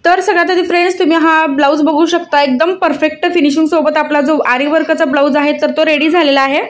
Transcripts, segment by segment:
तर सगळ्यात आधी फ्रेंड्स तुम्ही हा ब्लाऊज बघू शकता, एकदम परफेक्ट फिनिशिंग सोबत आपला जो आरी वर्कचा ब्लाऊज आहे तर तो रेडी झालेला आहे।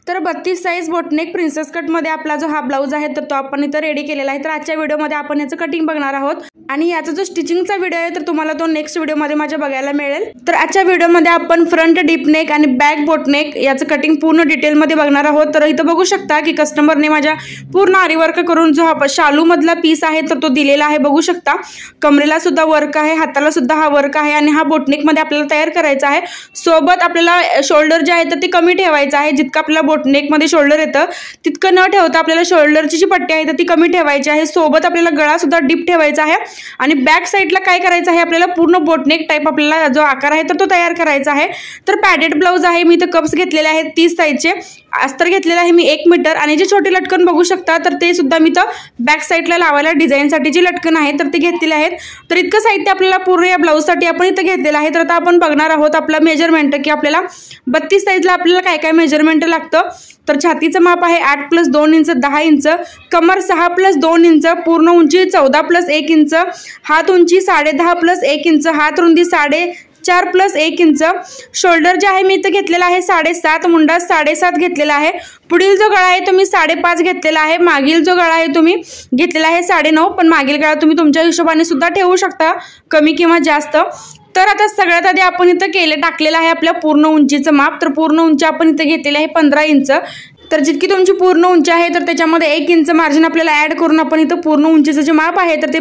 तर 32 साइज बोटनेक प्रिन्सेस कट मध्ये आपला जो हा ब्लाऊज आहे तर तो आपण इथं रेडी केलेला आहे। तर आजच्या व्हिडिओमध्ये आपण याचं कटिंग बघणार आहोत आणि याचा जो स्टिचिंगचा व्हिडिओ आहे तर तुम्हाला तो नेक्स्ट व्हिडिओमध्ये माझ्या बघायला मिळेल। तर आजच्या व्हिडिओमध्ये आपण फ्रंट डीप नेक आणि बॅक बोटनेक याचं कटिंग पूर्ण डिटेलमध्ये बघणार आहोत। तर इथं बघू शकता की कस्टमरने माझ्या पूर्ण आरी वर्क करून जो हा शालू मधला पीस आहे तर तो दिलेला आहे। बघू शकता कमरेला सुद्धा वर्क आहे, हाताला सुद्धा हा वर्क आहे आणि हा बोटनेक मध्ये आपल्याला तयार करायचा आहे। सोबत आपल्याला शोल्डर जे आहे तर ते कमी ठेवायचं आहे, जितका आपल्याला बोटनेक मध्ये शोल्डर येतं तितकं न ठेवता आपल्याला शोल्डरची जी पट्टी आहे तर ती कमी ठेवायची आहे। सोबत आपल्याला गळा सुद्धा डीप ठेवायचा आहे आणि बॅक साइडला काय करायचं आहे, आपल्याला पूर्ण बोटनेक टाइप आपल्याला जो आकार आहे तर तो तयार करायचा आहे। तर पॅडेड ब्लाऊज आहे, मी इथं कप्स घेतलेले आहेत 30 साइजचे, अस्तर घेतलेला आहे मी 1 मीटर आणि जे छोटे लटकन बघू शकता तर ते सुद्धा मी तर बॅक साइडला लावायला डिझाइन साठी जी लटकन आहे तर ते घेतलेले आहेत। तर इतकं साहित्य आपल्याला पूर्ण या ब्लाऊज साठी आपण इथं घेतलेलं आहे। तर आता आपण बघणार आहोत आपला मेजरमेंट की आपल्याला 32 साइजला आपल्याला काय काय मेजरमेंट लागतं। तर छातीचं माप आहे 8 + 2 इंच 10 इंच, कमर 6 + 2 इंच, पूर्ण उंची 14 + 1 इंच, हात उंची 10.5 + 1 इंच, हात रुंदी 4.5 + 1 इंच, शोल्डर जे आहे मी इथं घेतलेला आहे 7.5, मुंडा 7.5 घेतलेला आहे। पुढील जो गळा आहे तो मी 5.5 घेतलेला आहे, मागील जो गळा आहे तुम्ही घेतलेला आहे 9.5, पण मागील गळा तुम्ही तुमच्या हिशोबाने सुद्धा ठेवू शकता कमी किंवा जास्त। तर आता सगळ्यात आधी आपण इथं टाकलेलं आहे आपल्या पूर्ण उंचीचं माप। तर पूर्ण उंची आपण इथं घेतलेली आहे 15 इंच। तर जितकी तुमची पूर्ण उंची आहे तर त्याच्यामध्ये 1 इंच मार्जिन आपल्याला ऍड करून आपण इथं पूर्ण उंचीचं जे माप आहे तर ते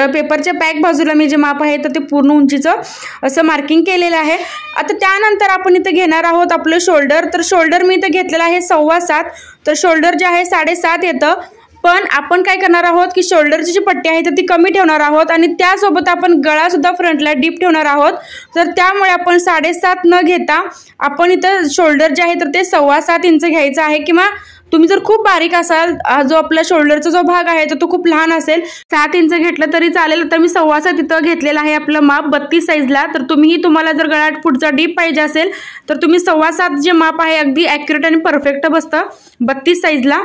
पेपरच्या पॅक बाजूला मी जे माप आहे तर ते पूर्ण उंचीचं असं मार्किंग केलेलं आहे। आता त्यानंतर आपण इथं घेणार आहोत आपलं शोल्डर। तर शोल्डर मी इथं घेतलेलं आहे 7.25, तर शोल्डर जे आहे 7.5 येतं, पण आपण काय करणार आहोत की शोल्डरची जी पट्टी आहे तर ती कमी ठेवणार आहोत आणि त्यासोबत आपण गळा सुद्धा फ्रंटला डीप ठेवणार आहोत। तर त्यामुळे आपण 7.5 न घेता आपण इथं शोल्डर जे आहे तर ते 7.25 इंच घ्यायचं आहे, किंवा तुम्ही जर खूप बारीक असाल, जो आपला शोल्डरचा जो भाग आहे तो खूप लहान असेल 7 इंच घेतलं तरी चालेल। तर मी 7.25 इथं घेतलेला आहे आपलं माप 32 साइजला। तर तुम्हीही तुम्हाला जर गळा पुढचा डीप पाहिजे असेल तर तुम्ही 7.25 जे माप आहे अगदी ॲक्युरेट आणि परफेक्ट बसतं 32 साइजला।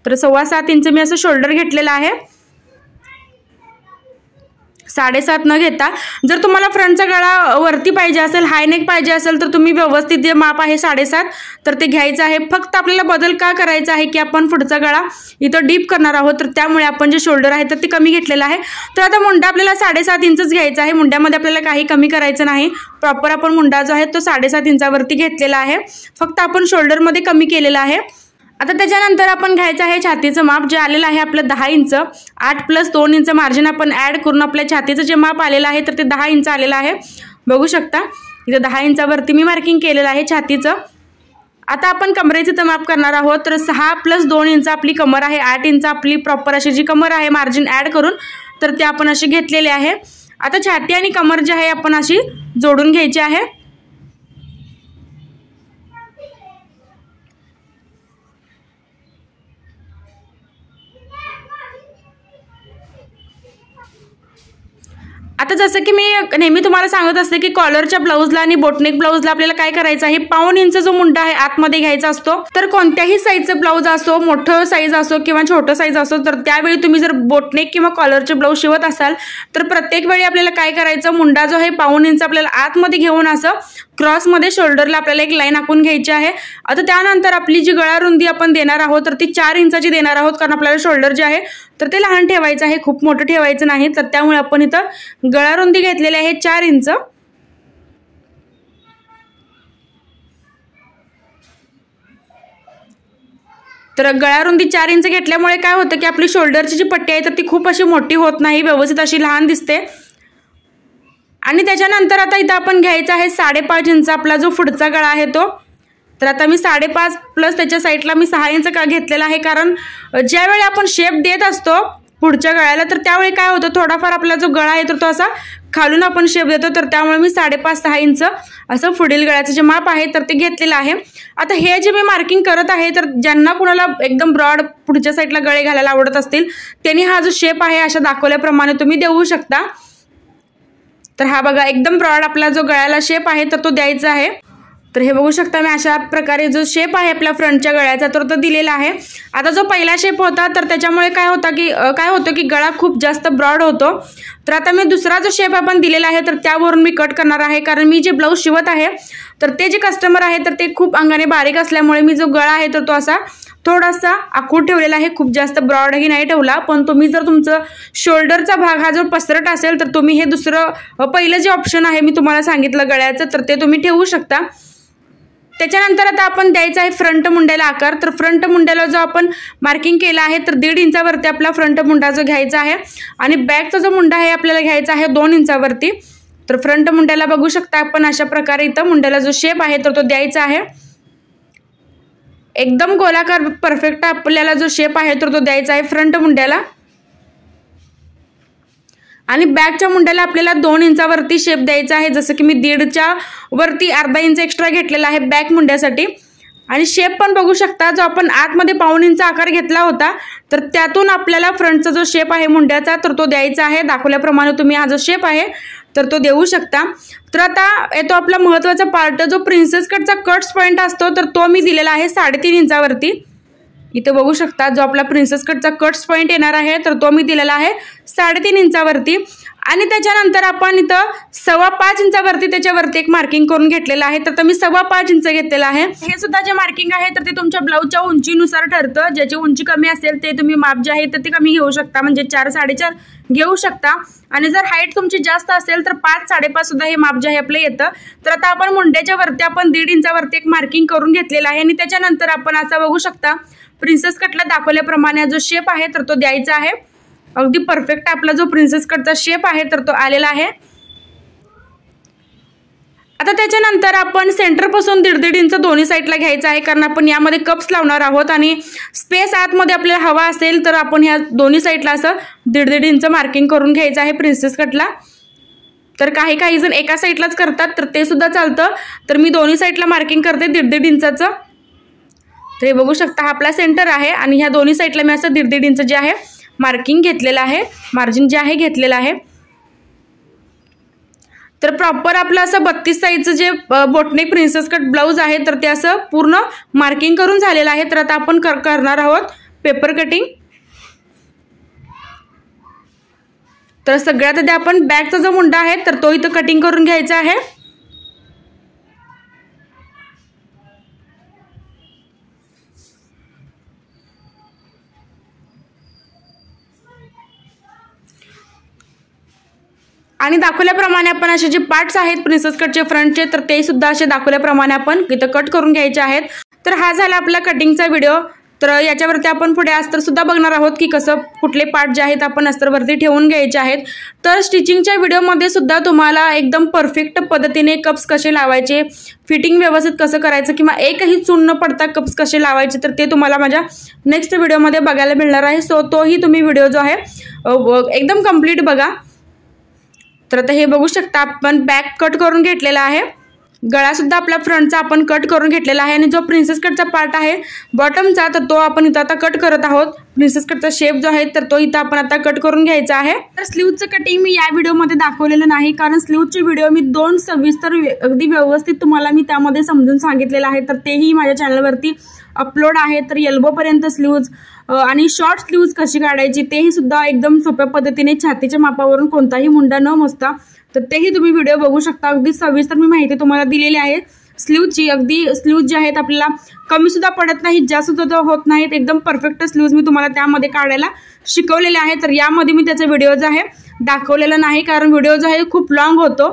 तर 7.25 इंच मी असं शोल्डर घेतलेला आहे 7.5 न घेता। जर तुम्हाला फ्रंटचा गळा वरती पाहिजे असेल, हाय नेक पाहिजे असेल तर तुम्ही व्यवस्थित जे माप आहे 7.5 तर ते घ्यायचं आहे। फक्त आपल्याला बदल का करायचा आहे की आपण पुढचा गळा इथं डीप करणार आहोत, तर त्यामुळे आपण जे शोल्डर आहे तर ते कमी घेतलेलं आहे। तर आता मुंडा आपल्याला 7.5 इंचच घ्यायचा आहे, मुंड्यामध्ये आपल्याला काही कमी करायचं नाही। प्रॉपर आपण मुंडा जो आहे तो 7.5 इंचावरती घेतलेला आहे, फक्त आपण शोल्डरमध्ये कमी केलेला आहे। आता त्याच्यानंतर आपण घ्यायचं आहे छातीचं माप, जे आलेलं आहे आपलं 10 इंच। 8 + 2 इंच मार्जिन आपण ऍड करून आपल्या छातीचं जे माप आलेलं आहे तर ते 10 इंच आलेलं आहे। बघू शकता इथं 10 इंचावरती मी मार्किंग केलेलं आहे छातीचं। आता आपण कमरेचं माप करणार आहोत। तर 6 + 2 इंच आपली कमर आहे, 8 इंच आपली प्रॉपर अशी जी कमर आहे मार्जिन ऍड करून तर ते आपण अशी घेतलेले आहे। आता छाती आणि कमर जी आहे आपण अशी जोडून घ्यायची आहे। आता जसं की मी नेहमी तुम्हाला सांगत असते की कॉलरच्या ब्लाऊजला आणि बोटनेक ब्लाऊजला आपल्याला काय करायचं आहे, 1.5 इंच जो मुंडा आहे आतमध्ये घ्यायचा असतो। तर कोणत्याही साईजचं ब्लाऊज असो, मोठं साईज असो किंवा छोटं साईज असो, तर त्यावेळी तुम्ही जर बोटनेक किंवा कॉलरचे ब्लाऊज शिवत असाल तर प्रत्येक वेळी आपल्याला काय करायचं, मुंडा जो आहे 1.5 इंच आपल्याला आतमध्ये घेऊन असं क्रॉसमध्ये शोल्डरला आपल्याला एक लाईन आखून घ्यायची आहे। आता त्यानंतर आपली जी गळा रुंदी आपण देणार आहोत तर ती 4 इंचाची देणार आहोत, कारण आपल्याला शोल्डर जे आहे तर ते लहान ठेवायचं आहे, खूप मोठं ठेवायचं नाही। तर त्यामुळे आपण इथं गळा रुंदी घेतलेली आहे 4 इंच। तर गळा रुंदी 4 इंच घेतल्यामुळे काय होतं की आपली शोल्डरची जी पट्टी आहे तर ती खूप अशी मोठी होत नाही, व्यवस्थित अशी लहान दिसते। आणि त्याच्यानंतर आता इथं आपण घ्यायचा आहे 5.5 इंच आपला जो पुढचा गळा आहे तो। तर आता मी 5.5 प्लस त्याच्या साईडला मी 6 इंच का घेतलेला आहे, कारण ज्यावेळी आपण शेप देत असतो पुढच्या गळ्याला तर त्यावेळी काय होतं, थोडाफार आपला जो गळा आहे तर तो असा खालून आपण शेप देतो। तर त्यामुळे मी 5.5-6 इंच असं पुढील गळ्याचं जे माप आहे तर ते घेतलेलं आहे। आता हे जे मी मार्किंग करत आहे तर ज्यांना कुणाला एकदम ब्रॉड पुढच्या साईडला गळे घालायला आवडत असतील त्यांनी हा जो शेप आहे अशा दाखवल्याप्रमाणे तुम्ही देऊ शकता। तर हा बघा एकदम ब्रॉड आपला जो गळ्याला शेप आहे तर तो द्यायचा आहे। तर हे बघू शकता मी अशा प्रकारे जो शेप आहे आपल्या फ्रंटच्या गळ्याचा तर तो दिलेला आहे। आता जो पहिला शेप होता तर त्याच्यामुळे काय होतं की गळा खूप जास्त ब्रॉड होतो। तर आता मी दुसरा जो शेप आपण दिलेला आहे तर त्यावरून मी कट करणार आहे, कारण मी जे ब्लाऊज शिवत आहे तर ते जे कस्टमर आहे तर ते खूप अंगाने बारीक असल्यामुळे मी जो गळा आहे तर तो असा थोडासा आखूड ठेवलेला आहे, खूप जास्त ब्रॉडही नाही ठेवला। पण तुम्ही जर तुमचं शोल्डरचा भाग हा जो पसरट असेल तर तुम्ही हे दुसरं पहिलं जे ऑप्शन आहे मी तुम्हाला सांगितलं गळ्याचं तर ते तुम्ही ठेवू शकता। त्याच्यानंतर आता आपण द्यायचा आहे फ्रंट मुंड्याला आकार। तर फ्रंट मुंड्याला जो आपण मार्किंग केला आहे तर 1.5 इंचावरती आपला फ्रंट मुंडा जो घ्यायचा आहे आणि बॅकचा जो मुंडा आहे आपल्याला घ्यायचा आहे 2 इंचावरती। तर फ्रंट मुंड्याला बघू शकता आपण अशा प्रकारे इथं मुंड्याला जो शेप आहे तर तो द्यायचा आहे, एकदम गोलाकार परफेक्ट आपल्याला जो शेप आहे तर तो द्यायचा आहे फ्रंट मुंड्याला। आणि बॅकच्या मुंड्याला आपल्याला 2 इंचावरती शेप द्यायचा आहे, जसं की मी 1.5च्या वरती अर्धा इंच एक्स्ट्रा घेतलेला आहे बॅक मुंड्यासाठी। आणि शेप पण बघू शकता, जो आपण आतमध्ये 1.5 इंच आकार घेतला होता तर त्यातून आपल्याला फ्रंटचा जो शेप आहे मुंड्याचा तर तो द्यायचा आहे। दाखवल्याप्रमाणे तुम्ही हा जो शेप आहे तर तो देऊ शकता। तर आता येतो आपला महत्त्वाचा पार्ट, जो प्रिन्सेस कटचा कट्स पॉइंट असतो तर तो मी दिलेला आहे 3.5 इंचावरती। इथे बघू शकता जो आपला प्रिन्सेस कटचा कट्स पॉइंट येणार आहे तर तो मी दिलेला आहे 3.5 इंचावरती। आणि त्याच्यानंतर आपण इथं 5.25 इंचावरती त्याच्यावरती एक मार्किंग करून घेतलेलं आहे, तर मी 5.25 इंच घेतलेलं आहे। हे सुद्धा जे मार्किंग आहे तर ते तुमच्या ब्लाऊजच्या उंचीनुसार ठरतं, ज्याची उंची कमी असेल ते तुम्ही माप जे आहे तर ते कमी घेऊ शकता, म्हणजे 4 साडेचार घेऊ शकता। आणि जर हाईट तुमची जास्त असेल तर 5 साडेपाच सुद्धा हे माप जे आहे आपलं येतं। तर आता आपण मुंड्याच्या वरती आपण 1.5 इंचावरती एक मार्किंग करून घेतलेलं आहे आणि त्याच्यानंतर आपण असं बघू शकता प्रिन्सेस कटला दाखवल्याप्रमाणे जो शेप आहे तर तो द्यायचा आहे। अगदी परफेक्ट आपला जो प्रिन्सेस कटचा शेप आहे तर तो आलेला आहे। आता त्याच्यानंतर आपण सेंटर पासून 1.5 इंच दोन्ही साईडला घ्यायचा आहे, कारण आपण यामध्ये कप्स लावणार आहोत आणि स्पेस आतमध्ये आपल्याला हवा असेल तर आपण ह्या दोन्ही साईडला असं 1.5 इंच मार्किंग करून घ्यायचं आहे प्रिन्सेस कटला। तर काही जण एका साईडलाच करतात तर ते सुद्धा चालतं, तर मी दोन्ही साईडला मार्किंग करते 1.5 इंचाचं। तर हे बघू शकता हा आपला सेंटर आहे आणि ह्या दोन्ही साईडला मी असं 1.5 इंच जे आहे मार्किंग घेतलेलं आहे, मार्जिन जे आहे घेतलेलं आहे। तर प्रॉपर आपलं असं 32 साईजचं जे बोटनेक प्रिन्सेस कट ब्लाऊज आहे तर ते असं पूर्ण मार्किंग करून झालेलं आहे। तर आता आपण करणार आहोत पेपर कटिंग। तर सगळ्यात आधी आपण बॅकचा जो मुंडा आहे तर तो इथं कटिंग करून घ्यायचा आहे। आणि दाखवल्याप्रमाणे आपण असे जे पार्ट्स आहेत प्रिन्सेस कटचे फ्रंटचे तर ते सुद्धा असे दाखवल्याप्रमाणे आपण इथं कट करून घ्यायचे आहेत। तर हा झाला आपला कटिंगचा व्हिडिओ। तर याच्यावरती आपण पुढे अस्तर सुद्धा बघणार आहोत की कसं कुठले पार्ट जे आहेत आपण अस्तरवरती ठेवून घ्यायचे आहेत। तर स्टिचिंगच्या व्हिडिओमध्ये सुद्धा तुम्हाला एकदम परफेक्ट पद्धतीने कप्स कसे लावायचे, फिटिंग व्यवस्थित कसं करायचं किंवा एकही चून न पडता कप्स कसे लावायचे तर ते तुम्हाला माझ्या नेक्स्ट व्हिडिओमध्ये बघायला मिळणार आहे। सो तोही तुम्ही व्हिडिओ जो आहे एकदम कंप्लीट बघा। तर आता हे बघू शकता आपण बॅक कट करून घेतलेला आहे, गळा सुद्धा आपला फ्रंटचा आपण कट करून घेतलेला आहे आणि जो प्रिन्सेस कटचा पार्ट आहे बॉटमचा तर तो आपण इथं आता कट करत आहोत। प्रिन्सेस कटचा शेप जो आहे तर तो इथं आपण आता कट करून घ्यायचा आहे। तर स्लीवचं कटिंग मी या व्हिडिओमध्ये दाखवलेलं नाही, कारण स्लीवचे व्हिडिओ मी 2 सविस्तर अगदी व्यवस्थित तुम्हाला मी त्यामध्ये समजून सांगितलेलं आहे, तर तेही माझ्या चॅनलवरती अपलोड आहे। तर एल्बोपर्यंत स्लीव्ज आणि शॉर्ट स्लीव्ज कशी काढायची तेही सुद्धा एकदम सोप्या पद्धतीने छातीच्या मापावरून कोणताही मुंडा न मोजता तर तेही तुम्ही व्हिडिओ बघू शकता। अगदी सविस्तर मी माहिती तुम्हाला दिलेली आहे स्लीवची। अगदी स्लीव्ज जे आहेत आपल्याला कमी सुद्धा पडत नाहीत, जास्त सुद्धा होत नाहीत, एकदम परफेक्ट स्लीव्ज मी तुम्हाला त्यामध्ये काढायला शिकवलेले आहे। तर यामध्ये मी त्याचा व्हिडिओ जो आहे दाखवलेला नाही, कारण व्हिडिओ जो आहे खूप लॉंग होतो।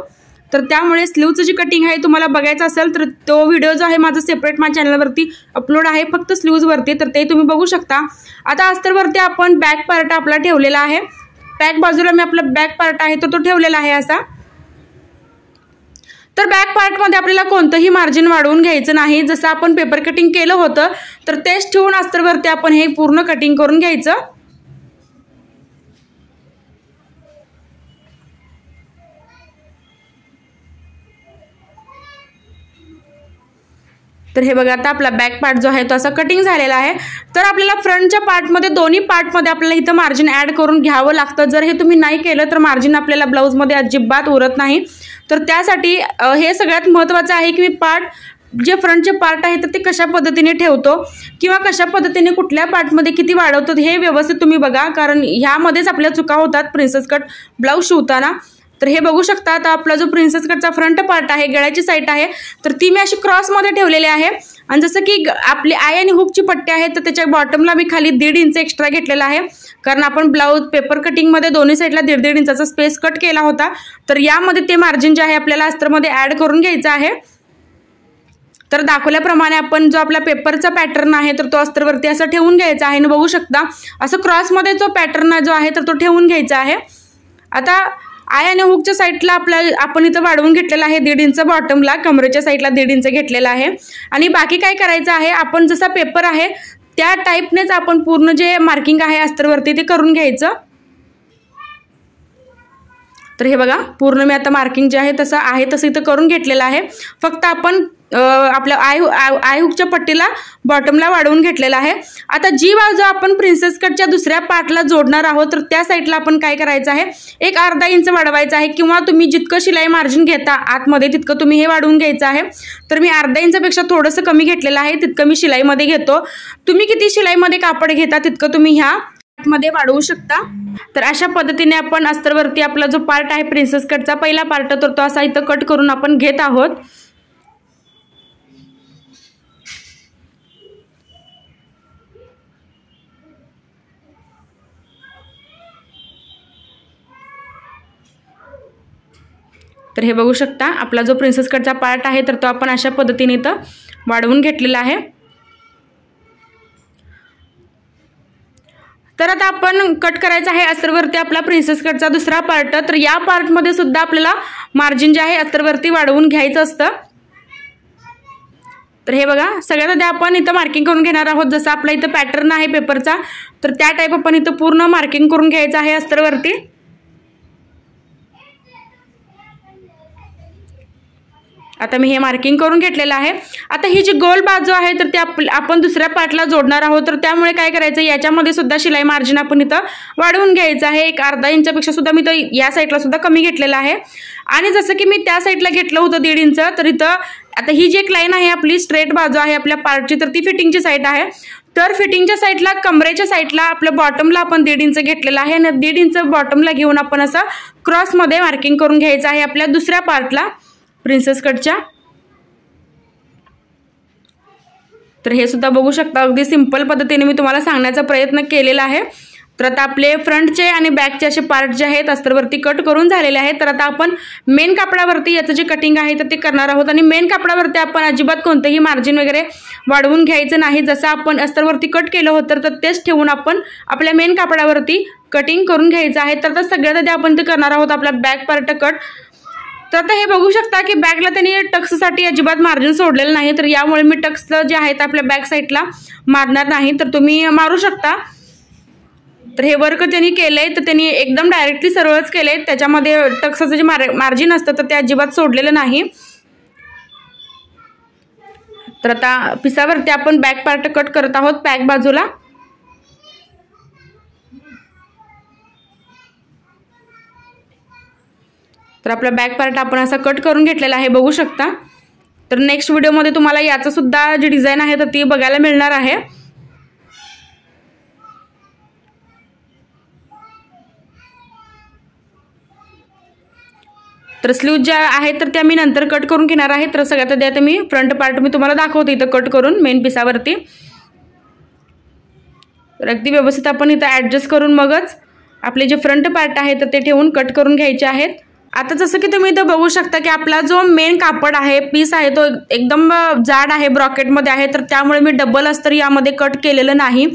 तर त्यामुळे स्लीवचं जी कटिंग आहे तुम्हाला बघायचं असेल तर तो व्हिडिओ जो आहे माझा सेपरेट माझ्या चॅनलवरती अपलोड आहे फक्त स्लीव्जवरती, तर ते तुम्ही बघू शकता। आता अस्तरवरती आपण बॅक पार्ट आपला ठेवलेला आहे, बॅक बाजूला मी आपला बॅक पार्ट आहे तो ठेवलेला आहे असा। तर बॅक पार्टमध्ये आपल्याला कोणतंही मार्जिन वाढवून घ्यायचं नाही, जसं आपण पेपर कटिंग केलं होतं तर तेच ठेवून अस्तरवरती आपण हे पूर्ण कटिंग करून घ्यायचं। तर हे बघा आता आपला बॅक पार्ट जो आहे तो असा कटिंग झालेला आहे। तर आपल्याला फ्रंटच्या पार्टमध्ये दोन्ही पार्टमध्ये आपल्याला इथं मार्जिन ॲड करून घ्यावं लागतं। जर हे तुम्ही नाही केलं तर मार्जिन आपल्याला ब्लाऊजमध्ये अजिबात उरत नाही। तर त्यासाठी हे सगळ्यात महत्त्वाचं आहे की मी पार्ट जे फ्रंटचे पार्ट आहे तर ते कशा पद्धतीने ठेवतो किंवा कशा पद्धतीने कुठल्या पार्टमध्ये किती वाढवतो हे व्यवस्थित तुम्ही बघा, कारण ह्यामध्येच आपल्या चुका होतात प्रिन्सेस कट ब्लाऊज शिवताना। तर हे बघू शकता, आता आपला जो प्रिन्सेस कटचा फ्रंट पार्ट आहे, गळ्याची साईड आहे तर ती मी अशी क्रॉसमध्ये ठेवलेली आहे। आणि जसं की आपली आय आणि हुकची पट्टी आहे तर त्याच्या बॉटमला मी खाली 1.5 इंच एक्स्ट्रा घेतलेला आहे, कारण आपण ब्लाऊज पेपर कटिंगमध्ये दोन्ही साईडला 1.5 इंचाचा स्पेस कट केला होता। तर यामध्ये ते मार्जिन जे आहे आपल्याला अस्तरमध्ये ॲड करून घ्यायचं आहे। तर दाखवल्याप्रमाणे आपण जो आपला पेपरचा पॅटर्न आहे तर तो अस्तरवरती असं ठेवून घ्यायचा आहे आणि बघू शकता असं क्रॉसमध्ये जो पॅटर्न जो आहे तर तो ठेवून घ्यायचा आहे। आता आय आणि हुकच्या साईडला आपण इथं वाढवून घेतलेला आहे 1.5 इंच, बॉटमला कमरेच्या साईडला 1.5 इंच घेतलेला आहे। आणि बाकी काय करायचं आहे, आपण जसा पेपर आहे त्या टाईपनेच आपण पूर्ण जे मार्किंग आहे अस्तरवरती ते करून घ्यायचं। तर हे बघा, पूर्ण मी आता मार्किंग जे आहे तसं इथं करून घेतलेलं आहे। फक्त आपण आपल्या आय हुकच्या पट्टीला बॉटमला वाढवून घेतलेला आहे। आता जी बाजू आपण प्रिन्सेस कटच्या दुसऱ्या पार्टला जोडणार आहोत तर त्या साईडला आपण काय करायचं आहे, एक अर्धा इंच वाढवायचं आहे, किंवा तुम्ही जितकं शिलाई मार्जिन घेता आतमध्ये तितकं तुम्ही हे वाढवून घ्यायचं आहे। तर मी अर्धा इंचापेक्षा थोडंसं कमी घेतलेलं आहे, तितकं मी शिलाईमध्ये घेतो। तुम्ही किती शिलाईमध्ये कापड घेता तितकं तुम्ही ह्या मध्ये वाढवू शकता। तर अशा पद्धतीने आपण अस्तरवरती आपला जो पार्ट आहे प्रिन्सेस कटचा पहिला पार्ट तर तो असा इथं कट करून आपण घेत आहोत। तर हे बघू शकता, आपला जो प्रिन्सेस कटचा पार्ट आहे तर तो आपण अशा पद्धतीने इथं वाढवून घेतलेला आहे। तर आता आपण कट करायचा आहे अस्तरवरती आपला प्रिन्सेस कटचा दुसरा पार्ट। तर या पार्टमध्ये सुद्धा आपल्याला मार्जिन जे आहे अस्तरवरती वाढवून घ्यायचं असतं। तर हे बघा, सगळ्यात आधी आपण इथं मार्किंग करून घेणार आहोत। जसं आपला इथं पॅटर्न आहे पेपरचा तर त्या टाईप आपण इथं पूर्ण मार्किंग करून घ्यायचं आहे अस्तरवरती। आता मी हे मार्किंग करून घेतलेलं आहे। आता ही जी गोल बाजू आहे तर ती आपण दुसऱ्या पार्टला जोडणार आहोत, तर त्यामुळे काय करायचं, याच्यामध्ये सुद्धा शिलाई मार्जिन आपण इथं वाढवून घ्यायचं आहे। एक अर्धा इंचापेक्षा सुद्धा मी तर या साईडला सुद्धा कमी घेतलेला आहे। आणि जसं की मी त्या साईडला घेतलं होतं 1.5 इंच, तर इथं आता ही जी एक लाईन आहे आपली स्ट्रेट बाजू आहे आपल्या पार्टची तर ती फिटिंगची साईड आहे। तर फिटिंगच्या साईडला कमरेच्या साईडला आपल्या बॉटमला आपण 1.5 इंच घेतलेला आहे आणि 1.5 इंच बॉटमला घेऊन आपण असं क्रॉसमध्ये मार्किंग करून घ्यायचं आहे आपल्या दुसऱ्या पार्टला प्रिन्सेस कटच्या। तर हे सुद्धा बघू शकता, अगदी सिंपल पद्धतीने मी तुम्हाला सांगण्याचा प्रयत्न केलेला आहे। तर आता आपले फ्रंटचे आणि बॅकचे असे पार्ट जे आहेत अस्तरवरती कट करून झालेले आहेत। तर आता आपण मेन कापडावरती याचं जे कटिंग आहे तर ते करणार आहोत। आणि मेन कापडावरती आपण अजिबात कोणतेही मार्जिन वगैरे वाढवून घ्यायचं नाही। जसं आपण अस्तरवरती कट केलं होतं तर तेच ठेवून आपण आपल्या मेन कापडावरती कटिंग करून घ्यायचं आहे। तर आता सगळ्यात आधी आपण ते करणार आहोत आपला बॅक पार्ट कट। तर आता हे बघू शकता की बॅकला त्यांनी टक्ससाठी अजिबात मार्जिन सोडलेलं नाही, तर यामुळे मी टक्स जे आहेत आपल्या बॅक साईडला मारणार नाही, तर तुम्ही मारू शकता। तर हे वर्क त्यांनी केलंय तर त्यांनी एकदम डायरेक्टली सरळच केलंय, त्याच्यामध्ये टक्सचं जे मार्जिन असतं तर ते अजिबात सोडलेलं नाही। तर आता पिसावरती आपण बॅक पार्ट कट करत आहोत बॅक बाजूला। तर आपला बॅक पार्ट आपण असा कट करून घेतलेला आहे, बघू शकता। तर नेक्स्ट व्हिडिओमध्ये तुम्हाला याचं सुद्धा जी डिझाईन आहे तर ती बघायला मिळणार आहे। तर स्लीव्ह ज्या आहेत तर त्या मी नंतर कट करून घेणार आहे। तर सगळ्यात आधी आता मी फ्रंट पार्ट मी तुम्हाला दाखवते इथं कट करून मेन पिसावरती। तर अगदी व्यवस्थित आपण इथं ॲडजस्ट करून मगच आपले जे फ्रंट पार्ट आहे तर ते ठेवून कट करून घ्यायचे आहेत। आता जसं की तुम्ही इथं बघू शकता की आपला जो मेन कापड आहे पीस आहे तो एकदम जाड आहे, ब्रॉकेटमध्ये आहे, तर त्यामुळे मी डबल अस्तर यामध्ये कट केलेलं नाही।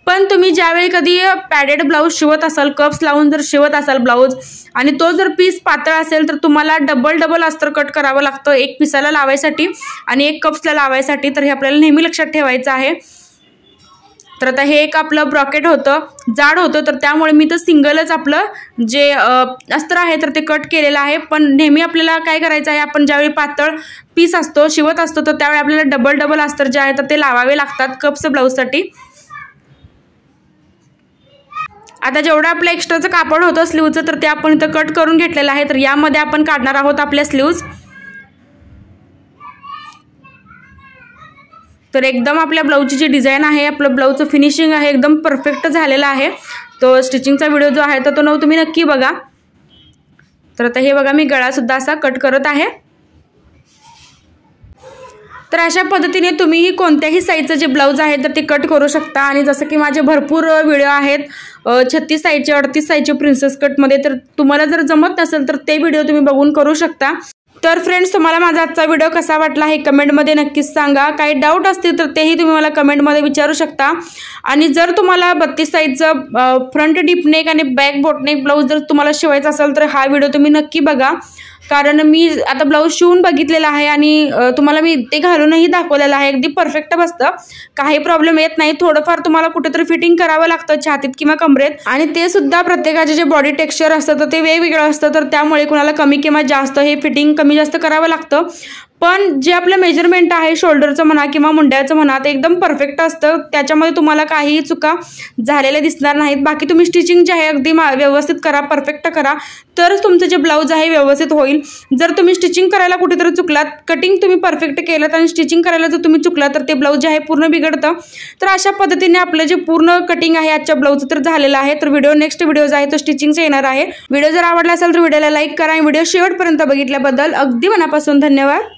पण तुम्ही ज्यावेळी कधी पॅडेड ब्लाऊज शिवत असाल, कप्स लावून जर शिवत असाल ब्लाऊज आणि तो जर पीस पातळ असेल तर तुम्हाला डबल अस्तर कट करावं लागतं, एक पिसाला लावायसाठी आणि एक कप्सला लावायसाठी। तर हे आपल्याला नेहमी लक्षात ठेवायचं आहे। तर आता हे एक आपलं ब्रॉकेट होतं, जाड होतं, तर त्यामुळे मी तर सिंगलच आपलं जे अस्तर आहे तर ते कट केलेलं आहे। पण नेहमी आपल्याला काय करायचं आहे, आपण ज्यावेळी पातळ पीस असतो शिवत असतो तर त्यावेळी आपल्याला डबल अस्तर जे आहे तर ते लावावे लागतात कप्स ब्लाऊजसाठी। आता जेवढं आपलं एक्स्ट्राचं कापड होतं स्लीव्हचं तर ते आपण इथं कट करून घेतलेलं आहे। तर यामध्ये आपण काढणार आहोत आपल्या स्लीव्ज। तर एकदम आपल्या ब्लाऊजची जी डिझाईन आहे, आपलं ब्लाऊजचं फिनिशिंग आहे एकदम परफेक्ट झालेलं आहे. तो स्टिचिंगचा व्हिडिओ जो आहे तर तो तुम्ही नक्की बघा. तर आता हे बघा मी गळासुद्धा असा कट करत आहे. तर अशा पद्धतीने तुम्हीही कोणत्याही साईजचं जे ब्लाऊज आहे तर ते कट करू शकता. आणि जसं की माझे भरपूर व्हिडिओ आहेत 36 साईजचे 38 साईजचे प्रिन्सेस कटमध्ये, तर तुम्हाला जर जमत नसेल तर ते व्हिडिओ तुम्ही बघून करू शकता. तर फ्रेंड्स, तुम्हाला माझा आजचा व्हिडिओ कसा वाटला हे कमेंटमध्ये नक्कीच सांगा. काही डाऊट असतील तर तेही तुम्ही मला कमेंटमध्ये विचारू शकता. आणि जर तुम्हाला 32 साईजचं फ्रंट डीप नेक आणि बॅक बोटनेक ब्लाऊज जर तुम्हाला शिवायचा असेल तर हा व्हिडिओ तुम्ही नक्की बघा. कारण मी आता ब्लाऊज शिवून बघितलेला आहे आणि तुम्हाला मी ते घालूनही दाखवलेलं आहे. अगदी परफेक्ट बसतं, काही प्रॉब्लेम येत नाही. थोडंफार तुम्हाला कुठेतरी फिटिंग करावं लागतं छातीत किंवा कमरेत, आणि ते सुद्धा प्रत्येकाचे जे बॉडी टेक्स्चर असतं तर ते वेगवेगळं असतं. तर त्यामुळे कुणाला कमी किंवा जास्त हे फिटिंग कमी जास्त करावं लागतं. पण जे आपलं मेजरमेंट आहे शोल्डरचं म्हणा किंवा मुंड्याचं म्हणा ते एकदम परफेक्ट असतं. त्याच्यामध्ये तुम्हाला काहीही चुका झालेल्या दिसणार नाहीत. बाकी तुम्ही स्टिचिंग जे आहे अगदी व्यवस्थित करा, परफेक्ट करा, तरच तुमचं जे ब्लाऊज आहे व्यवस्थित होईल. जर तुम्ही स्टिचिंग करायला कुठेतरी चुकलात, कटिंग तुम्ही परफेक्ट केलं आणि स्टिचिंग करायला जर तुम्ही चुकलात तर ते ब्लाऊज जे आहे पूर्ण बिघडतं. तर अशा पद्धतीने आपलं जे पूर्ण कटिंग आहे आजच्या ब्लाऊजचं तर झालेलं आहे. तर नेक्स्ट व्हिडिओ जो आहे तो स्टिचिंगचा येणार आहे. व्हिडिओ जर आवडला असेल तर व्हिडिओला लाईक करा आणि व्हिडिओ शेवटपर्यंत बघितल्याबद्दल अगदी मनापासून धन्यवाद.